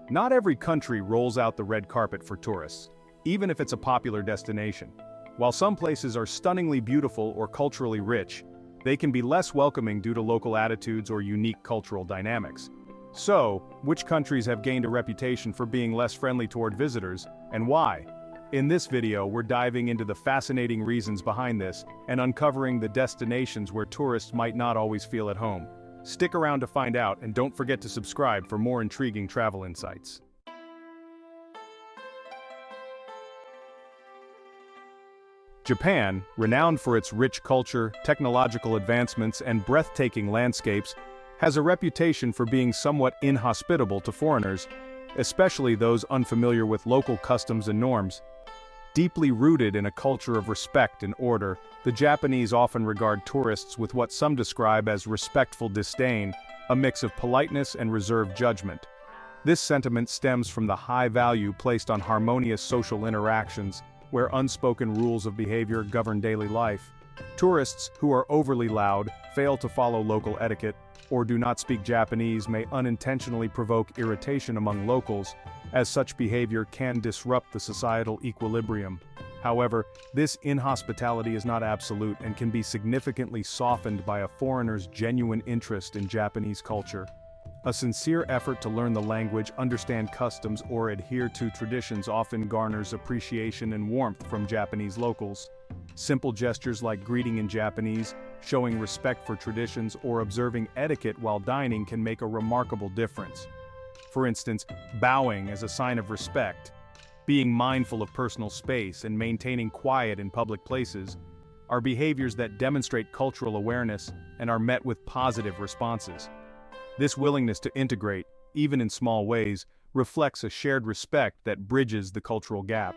Not every country rolls out the red carpet for tourists, even if it's a popular destination. While some places are stunningly beautiful or culturally rich, they can be less welcoming due to local attitudes or unique cultural dynamics. So, which countries have gained a reputation for being less friendly toward visitors, and why? In this video, we're diving into the fascinating reasons behind this and uncovering the destinations where tourists might not always feel at home. Stick around to find out, and don't forget to subscribe for more intriguing travel insights. Japan, renowned for its rich culture, technological advancements, and breathtaking landscapes, has a reputation for being somewhat inhospitable to foreigners, especially those unfamiliar with local customs and norms. Deeply rooted in a culture of respect and order, the Japanese often regard tourists with what some describe as respectful disdain, a mix of politeness and reserved judgment. This sentiment stems from the high value placed on harmonious social interactions, where unspoken rules of behavior govern daily life. Tourists who are overly loud, fail to follow local etiquette, or do not speak Japanese may unintentionally provoke irritation among locals, as such behavior can disrupt the societal equilibrium. However, this inhospitality is not absolute and can be significantly softened by a foreigner's genuine interest in Japanese culture. A sincere effort to learn the language, understand customs, or adhere to traditions often garners appreciation and warmth from Japanese locals. Simple gestures like greeting in Japanese, showing respect for traditions, or observing etiquette while dining can make a remarkable difference. For instance, bowing as a sign of respect, being mindful of personal space, and maintaining quiet in public places are behaviors that demonstrate cultural awareness and are met with positive responses. This willingness to integrate, even in small ways, reflects a shared respect that bridges the cultural gap.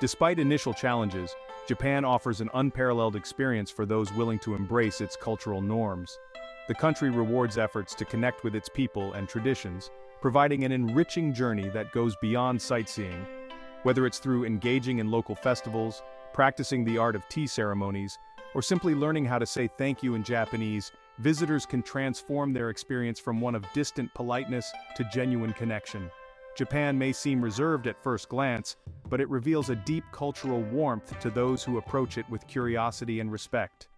Despite initial challenges, Japan offers an unparalleled experience for those willing to embrace its cultural norms. The country rewards efforts to connect with its people and traditions, providing an enriching journey that goes beyond sightseeing. Whether it's through engaging in local festivals, practicing the art of tea ceremonies, or simply learning how to say thank you in Japanese, visitors can transform their experience from one of distant politeness to genuine connection. Japan may seem reserved at first glance, but it reveals a deep cultural warmth to those who approach it with curiosity and respect.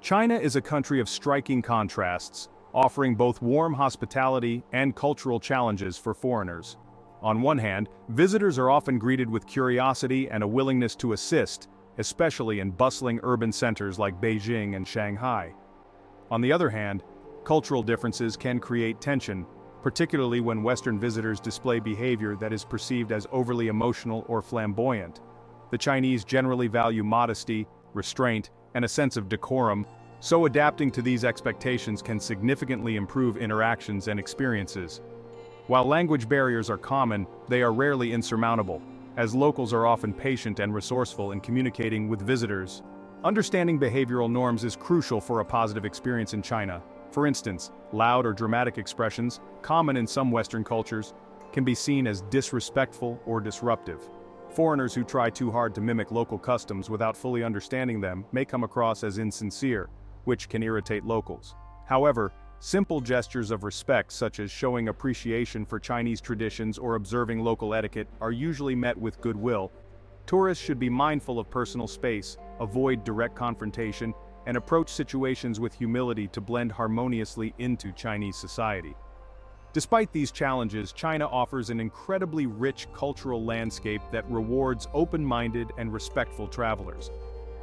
China is a country of striking contrasts, offering both warm hospitality and cultural challenges for foreigners. On one hand, visitors are often greeted with curiosity and a willingness to assist, especially in bustling urban centers like Beijing and Shanghai. On the other hand, cultural differences can create tension, particularly when Western visitors display behavior that is perceived as overly emotional or flamboyant. The Chinese generally value modesty, restraint, and a sense of decorum, so adapting to these expectations can significantly improve interactions and experiences. While language barriers are common, they are rarely insurmountable, as locals are often patient and resourceful in communicating with visitors. Understanding behavioral norms is crucial for a positive experience in China. For instance, loud or dramatic expressions, common in some Western cultures, can be seen as disrespectful or disruptive. Foreigners who try too hard to mimic local customs without fully understanding them may come across as insincere, which can irritate locals. However, simple gestures of respect such as showing appreciation for Chinese traditions or observing local etiquette are usually met with goodwill. Tourists should be mindful of personal space, avoid direct confrontation, and approach situations with humility to blend harmoniously into Chinese society. Despite these challenges, China offers an incredibly rich cultural landscape that rewards open-minded and respectful travelers.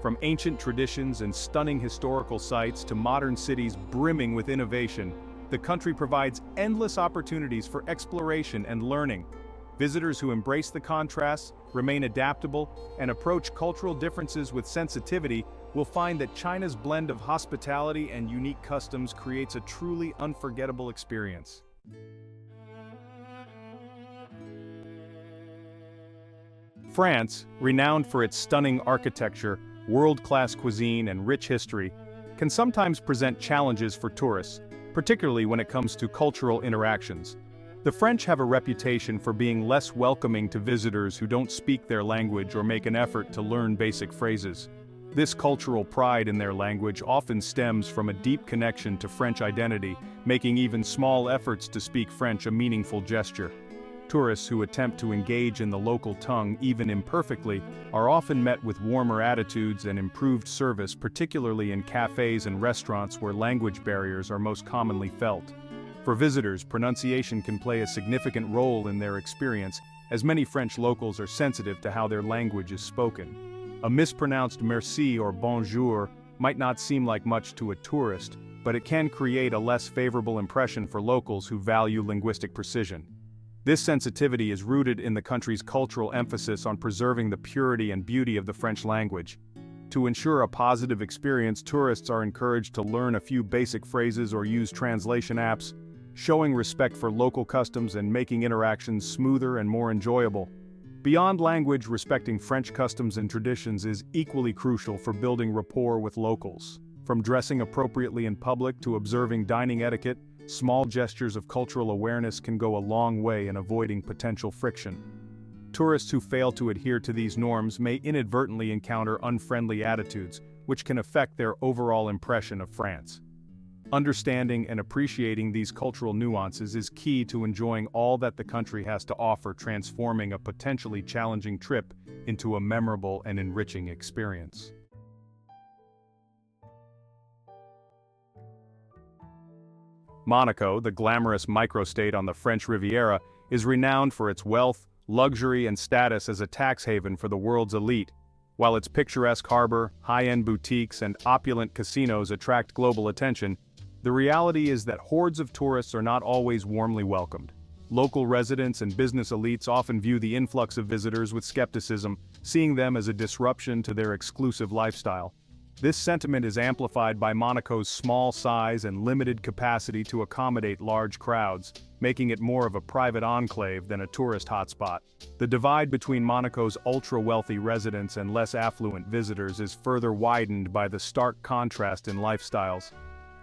From ancient traditions and stunning historical sites to modern cities brimming with innovation, the country provides endless opportunities for exploration and learning. Visitors who embrace the contrasts, remain adaptable, and approach cultural differences with sensitivity will find that China's blend of hospitality and unique customs creates a truly unforgettable experience. France, renowned for its stunning architecture, world-class cuisine, and rich history, can sometimes present challenges for tourists, particularly when it comes to cultural interactions. The French have a reputation for being less welcoming to visitors who don't speak their language or make an effort to learn basic phrases. This cultural pride in their language often stems from a deep connection to French identity, making even small efforts to speak French a meaningful gesture. Tourists who attempt to engage in the local tongue, even imperfectly, are often met with warmer attitudes and improved service, particularly in cafes and restaurants where language barriers are most commonly felt. For visitors, pronunciation can play a significant role in their experience, as many French locals are sensitive to how their language is spoken. A mispronounced merci or bonjour might not seem like much to a tourist, but it can create a less favorable impression for locals who value linguistic precision. This sensitivity is rooted in the country's cultural emphasis on preserving the purity and beauty of the French language. To ensure a positive experience, tourists are encouraged to learn a few basic phrases or use translation apps, showing respect for local customs and making interactions smoother and more enjoyable. Beyond language, respecting French customs and traditions is equally crucial for building rapport with locals. From dressing appropriately in public to observing dining etiquette, small gestures of cultural awareness can go a long way in avoiding potential friction. Tourists who fail to adhere to these norms may inadvertently encounter unfriendly attitudes, which can affect their overall impression of France. Understanding and appreciating these cultural nuances is key to enjoying all that the country has to offer, transforming a potentially challenging trip into a memorable and enriching experience. Monaco, the glamorous microstate on the French Riviera, is renowned for its wealth, luxury, and status as a tax haven for the world's elite. While its picturesque harbor, high-end boutiques, and opulent casinos attract global attention, the reality is that hordes of tourists are not always warmly welcomed. Local residents and business elites often view the influx of visitors with skepticism, seeing them as a disruption to their exclusive lifestyle. This sentiment is amplified by Monaco's small size and limited capacity to accommodate large crowds, making it more of a private enclave than a tourist hotspot. The divide between Monaco's ultra-wealthy residents and less affluent visitors is further widened by the stark contrast in lifestyles.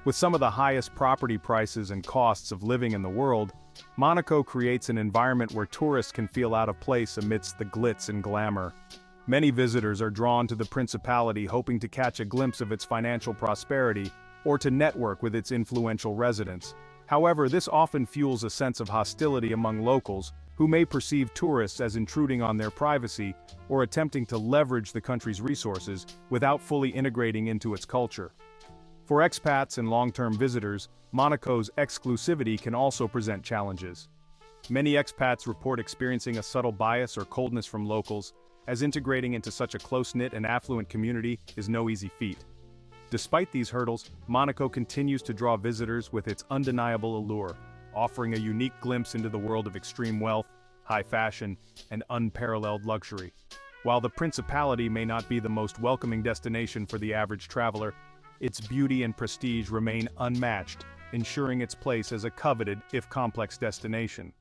With some of the highest property prices and costs of living in the world, Monaco creates an environment where tourists can feel out of place amidst the glitz and glamour. Many visitors are drawn to the principality hoping to catch a glimpse of its financial prosperity or to network with its influential residents. However, this often fuels a sense of hostility among locals who may perceive tourists as intruding on their privacy or attempting to leverage the country's resources without fully integrating into its culture. For expats and long-term visitors, Monaco's exclusivity can also present challenges. Many expats report experiencing a subtle bias or coldness from locals, as integrating into such a close-knit and affluent community is no easy feat. Despite these hurdles, Monaco continues to draw visitors with its undeniable allure, offering a unique glimpse into the world of extreme wealth, high fashion, and unparalleled luxury. While the Principality may not be the most welcoming destination for the average traveler, its beauty and prestige remain unmatched, ensuring its place as a coveted, if complex, destination.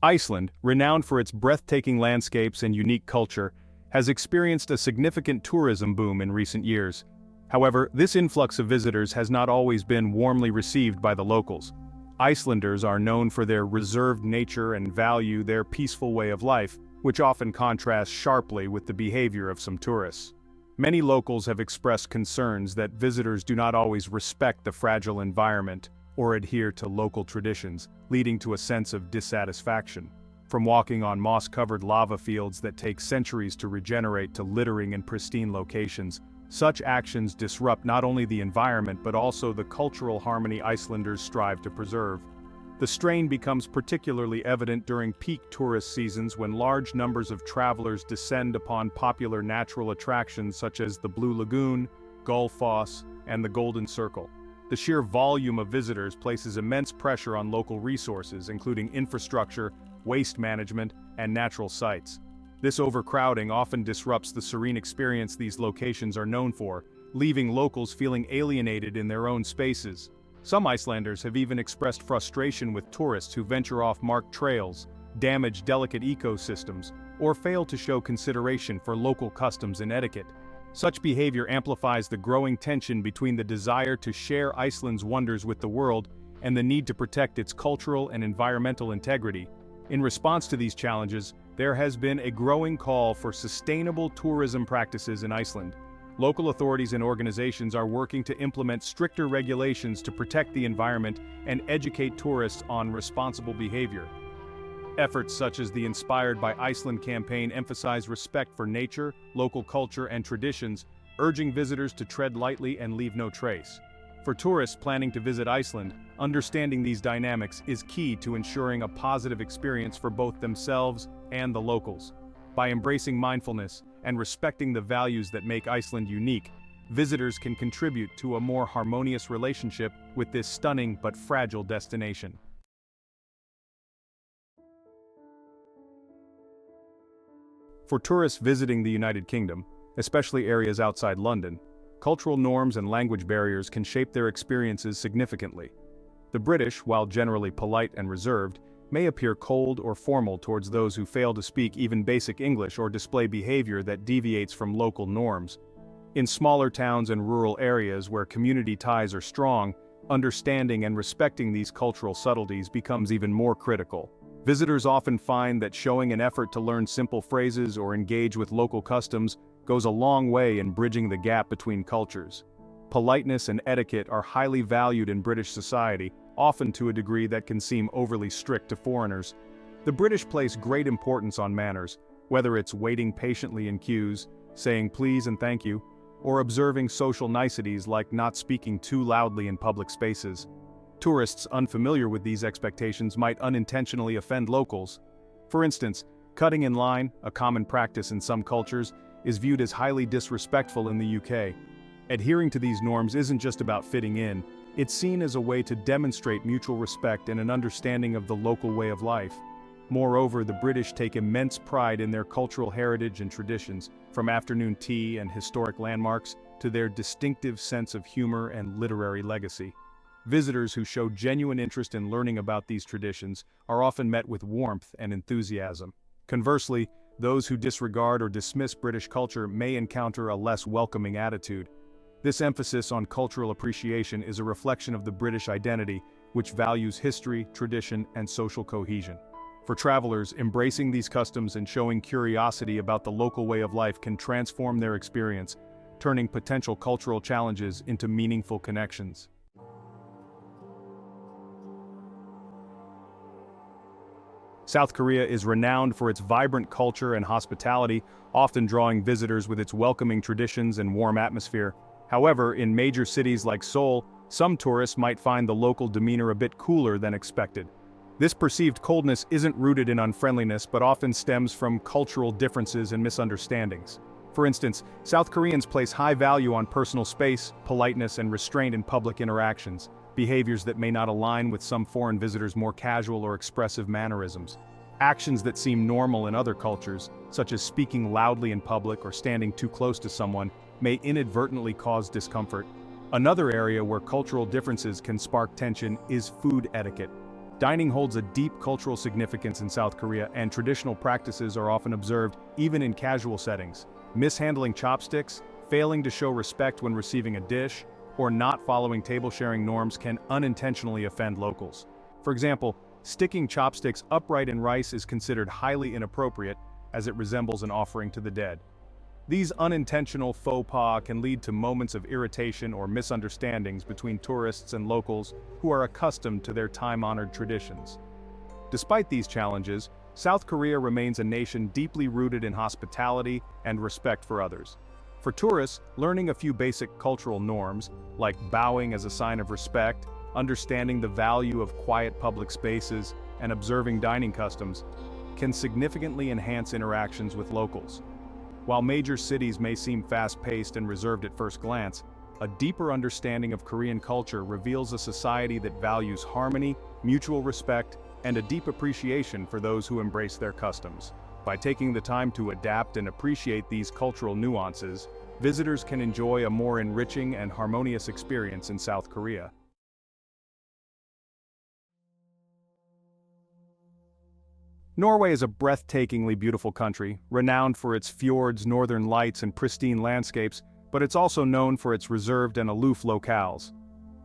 Iceland, renowned for its breathtaking landscapes and unique culture, has experienced a significant tourism boom in recent years. However, this influx of visitors has not always been warmly received by the locals. Icelanders are known for their reserved nature and value their peaceful way of life, which often contrasts sharply with the behavior of some tourists. Many locals have expressed concerns that visitors do not always respect the fragile environment or adhere to local traditions, leading to a sense of dissatisfaction. From walking on moss-covered lava fields that take centuries to regenerate to littering in pristine locations, such actions disrupt not only the environment but also the cultural harmony Icelanders strive to preserve. The strain becomes particularly evident during peak tourist seasons when large numbers of travelers descend upon popular natural attractions such as the Blue Lagoon, Gullfoss, and the Golden Circle. The sheer volume of visitors places immense pressure on local resources, including infrastructure, waste management, and natural sites. This overcrowding often disrupts the serene experience these locations are known for, leaving locals feeling alienated in their own spaces. Some Icelanders have even expressed frustration with tourists who venture off marked trails, damage delicate ecosystems, or fail to show consideration for local customs and etiquette. Such behavior amplifies the growing tension between the desire to share Iceland's wonders with the world and the need to protect its cultural and environmental integrity. In response to these challenges, there has been a growing call for sustainable tourism practices in Iceland. Local authorities and organizations are working to implement stricter regulations to protect the environment and educate tourists on responsible behavior. Efforts such as the Inspired by Iceland campaign emphasize respect for nature, local culture, and traditions, urging visitors to tread lightly and leave no trace. For tourists planning to visit Iceland, understanding these dynamics is key to ensuring a positive experience for both themselves and the locals. By embracing mindfulness and respecting the values that make Iceland unique, visitors can contribute to a more harmonious relationship with this stunning but fragile destination. For tourists visiting the United Kingdom, especially areas outside London, cultural norms and language barriers can shape their experiences significantly. The British, while generally polite and reserved, may appear cold or formal towards those who fail to speak even basic English or display behavior that deviates from local norms. In smaller towns and rural areas where community ties are strong, understanding and respecting these cultural subtleties becomes even more critical. Visitors often find that showing an effort to learn simple phrases or engage with local customs goes a long way in bridging the gap between cultures. Politeness and etiquette are highly valued in British society, often to a degree that can seem overly strict to foreigners. The British place great importance on manners, whether it's waiting patiently in queues, saying please and thank you, or observing social niceties like not speaking too loudly in public spaces. Tourists unfamiliar with these expectations might unintentionally offend locals. For instance, cutting in line, a common practice in some cultures, is viewed as highly disrespectful in the UK. Adhering to these norms isn't just about fitting in, it's seen as a way to demonstrate mutual respect and an understanding of the local way of life. Moreover, the British take immense pride in their cultural heritage and traditions, from afternoon tea and historic landmarks to their distinctive sense of humor and literary legacy. Visitors who show genuine interest in learning about these traditions are often met with warmth and enthusiasm. Conversely, those who disregard or dismiss British culture may encounter a less welcoming attitude. This emphasis on cultural appreciation is a reflection of the British identity, which values history, tradition, and social cohesion. For travelers, embracing these customs and showing curiosity about the local way of life can transform their experience, turning potential cultural challenges into meaningful connections. South Korea is renowned for its vibrant culture and hospitality, often drawing visitors with its welcoming traditions and warm atmosphere. However, in major cities like Seoul, some tourists might find the local demeanor a bit cooler than expected. This perceived coldness isn't rooted in unfriendliness but often stems from cultural differences and misunderstandings. For instance, South Koreans place high value on personal space, politeness, and restraint in public interactions, behaviors that may not align with some foreign visitors' more casual or expressive mannerisms. Actions that seem normal in other cultures, such as speaking loudly in public or standing too close to someone, may inadvertently cause discomfort. Another area where cultural differences can spark tension is food etiquette. Dining holds a deep cultural significance in South Korea, and traditional practices are often observed even in casual settings. Mishandling chopsticks, failing to show respect when receiving a dish, or not following table-sharing norms can unintentionally offend locals. For example, sticking chopsticks upright in rice is considered highly inappropriate, as it resembles an offering to the dead. These unintentional faux pas can lead to moments of irritation or misunderstandings between tourists and locals who are accustomed to their time-honored traditions. Despite these challenges, South Korea remains a nation deeply rooted in hospitality and respect for others. For tourists, learning a few basic cultural norms, like bowing as a sign of respect, understanding the value of quiet public spaces, and observing dining customs, can significantly enhance interactions with locals. While major cities may seem fast-paced and reserved at first glance, a deeper understanding of Korean culture reveals a society that values harmony, mutual respect, and a deep appreciation for those who embrace their customs. By taking the time to adapt and appreciate these cultural nuances, visitors can enjoy a more enriching and harmonious experience in South Korea. Norway is a breathtakingly beautiful country, renowned for its fjords, northern lights, and pristine landscapes, but it's also known for its reserved and aloof locales.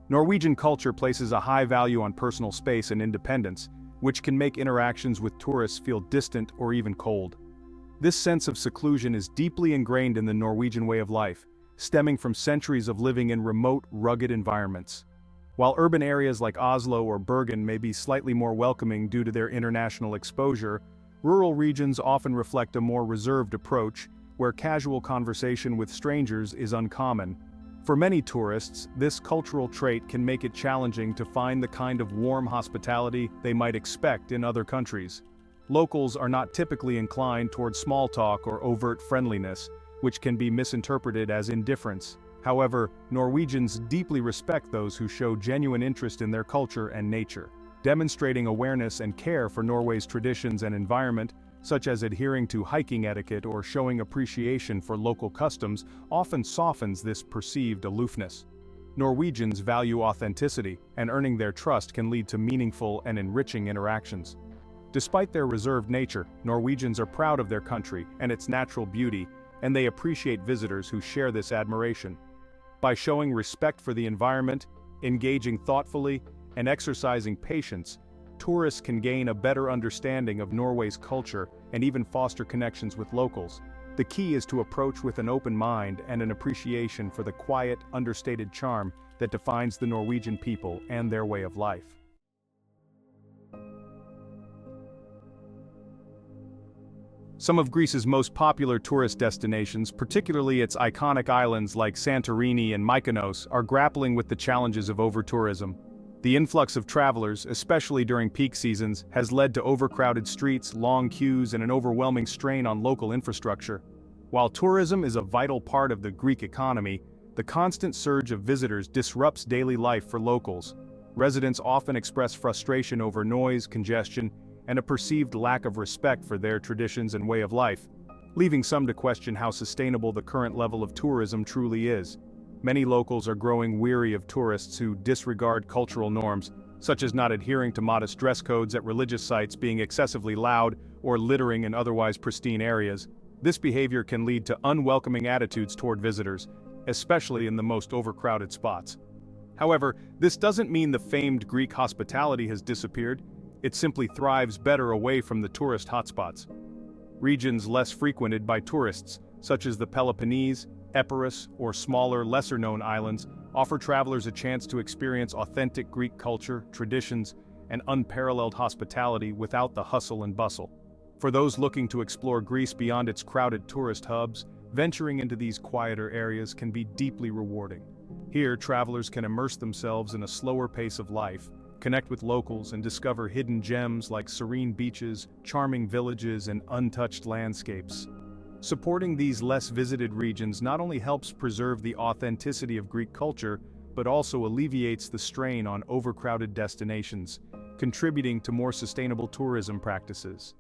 Norwegian culture places a high value on personal space and independence, which can make interactions with tourists feel distant or even cold. This sense of seclusion is deeply ingrained in the Norwegian way of life, stemming from centuries of living in remote, rugged environments. While urban areas like Oslo or Bergen may be slightly more welcoming due to their international exposure, rural regions often reflect a more reserved approach, where casual conversation with strangers is uncommon. For many tourists, this cultural trait can make it challenging to find the kind of warm hospitality they might expect in other countries. Locals are not typically inclined toward small talk or overt friendliness, which can be misinterpreted as indifference. However, Norwegians deeply respect those who show genuine interest in their culture and nature. Demonstrating awareness and care for Norway's traditions and environment, such as adhering to hiking etiquette or showing appreciation for local customs, often softens this perceived aloofness. Norwegians value authenticity, and earning their trust can lead to meaningful and enriching interactions. Despite their reserved nature, Norwegians are proud of their country and its natural beauty, and they appreciate visitors who share this admiration. By showing respect for the environment, engaging thoughtfully, and exercising patience, tourists can gain a better understanding of Norway's culture and even foster connections with locals. The key is to approach with an open mind and an appreciation for the quiet, understated charm that defines the Norwegian people and their way of life. Some of Greece's most popular tourist destinations, particularly its iconic islands like Santorini and Mykonos, are grappling with the challenges of over-tourism. The influx of travelers, especially during peak seasons, has led to overcrowded streets, long queues, and an overwhelming strain on local infrastructure. While tourism is a vital part of the Greek economy, the constant surge of visitors disrupts daily life for locals. Residents often express frustration over noise, congestion, and a perceived lack of respect for their traditions and way of life, leaving some to question how sustainable the current level of tourism truly is. Many locals are growing weary of tourists who disregard cultural norms, such as not adhering to modest dress codes at religious sites, being excessively loud, or littering in otherwise pristine areas. This behavior can lead to unwelcoming attitudes toward visitors, especially in the most overcrowded spots. However, this doesn't mean the famed Greek hospitality has disappeared. It simply thrives better away from the tourist hotspots. Regions less frequented by tourists, such as the Peloponnese, Epirus, or smaller, lesser-known islands, offer travelers a chance to experience authentic Greek culture, traditions, and unparalleled hospitality without the hustle and bustle. For those looking to explore Greece beyond its crowded tourist hubs, venturing into these quieter areas can be deeply rewarding. Here, travelers can immerse themselves in a slower pace of life, connect with locals, and discover hidden gems like serene beaches, charming villages, and untouched landscapes. Supporting these less visited regions not only helps preserve the authenticity of Greek culture, but also alleviates the strain on overcrowded destinations, contributing to more sustainable tourism practices.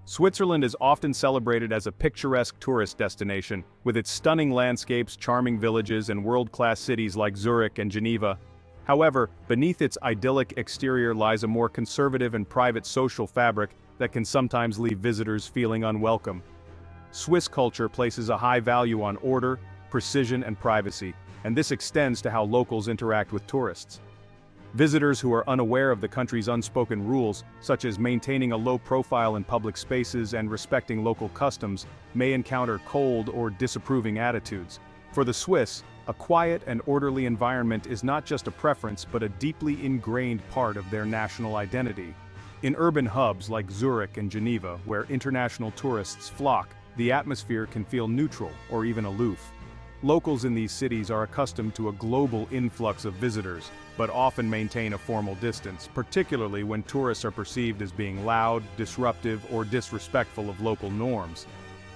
Switzerland is often celebrated as a picturesque tourist destination, with its stunning landscapes, charming villages, and world-class cities like Zurich and Geneva. However, beneath its idyllic exterior lies a more conservative and private social fabric that can sometimes leave visitors feeling unwelcome. Swiss culture places a high value on order, precision, and privacy, and this extends to how locals interact with tourists. Visitors who are unaware of the country's unspoken rules, such as maintaining a low profile in public spaces and respecting local customs, may encounter cold or disapproving attitudes. For the Swiss, a quiet and orderly environment is not just a preference but a deeply ingrained part of their national identity. In urban hubs like Zurich and Geneva, where international tourists flock, the atmosphere can feel neutral or even aloof. Locals in these cities are accustomed to a global influx of visitors, but often maintain a formal distance, particularly when tourists are perceived as being loud, disruptive, or disrespectful of local norms.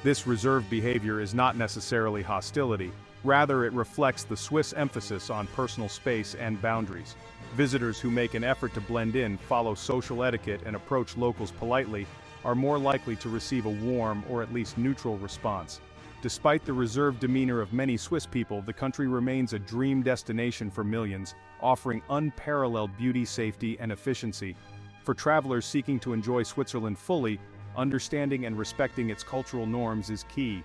This reserved behavior is not necessarily hostility. Rather, it reflects the Swiss emphasis on personal space and boundaries. Visitors who make an effort to blend in, follow social etiquette, and approach locals politely are more likely to receive a warm or at least neutral response. Despite the reserved demeanor of many Swiss people, the country remains a dream destination for millions, offering unparalleled beauty, safety, and efficiency. For travelers seeking to enjoy Switzerland fully, understanding and respecting its cultural norms is key.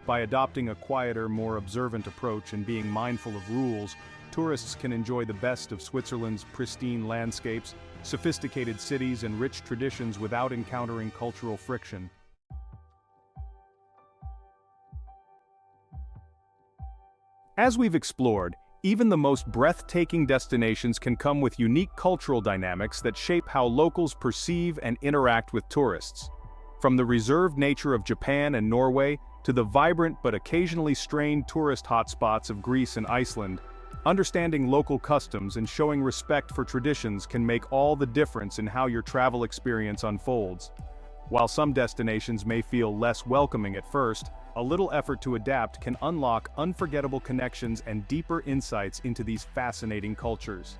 By adopting a quieter, more observant approach and being mindful of rules, tourists can enjoy the best of Switzerland's pristine landscapes, sophisticated cities, and rich traditions without encountering cultural friction. As we've explored, even the most breathtaking destinations can come with unique cultural dynamics that shape how locals perceive and interact with tourists. From the reserved nature of Japan and Norway to the vibrant but occasionally strained tourist hotspots of Greece and Iceland, understanding local customs and showing respect for traditions can make all the difference in how your travel experience unfolds. While some destinations may feel less welcoming at first, a little effort to adapt can unlock unforgettable connections and deeper insights into these fascinating cultures.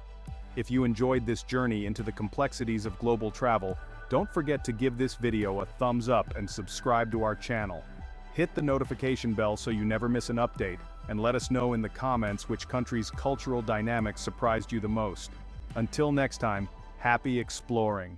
If you enjoyed this journey into the complexities of global travel, don't forget to give this video a thumbs up and subscribe to our channel. Hit the notification bell so you never miss an update, and let us know in the comments which country's cultural dynamics surprised you the most. Until next time, happy exploring!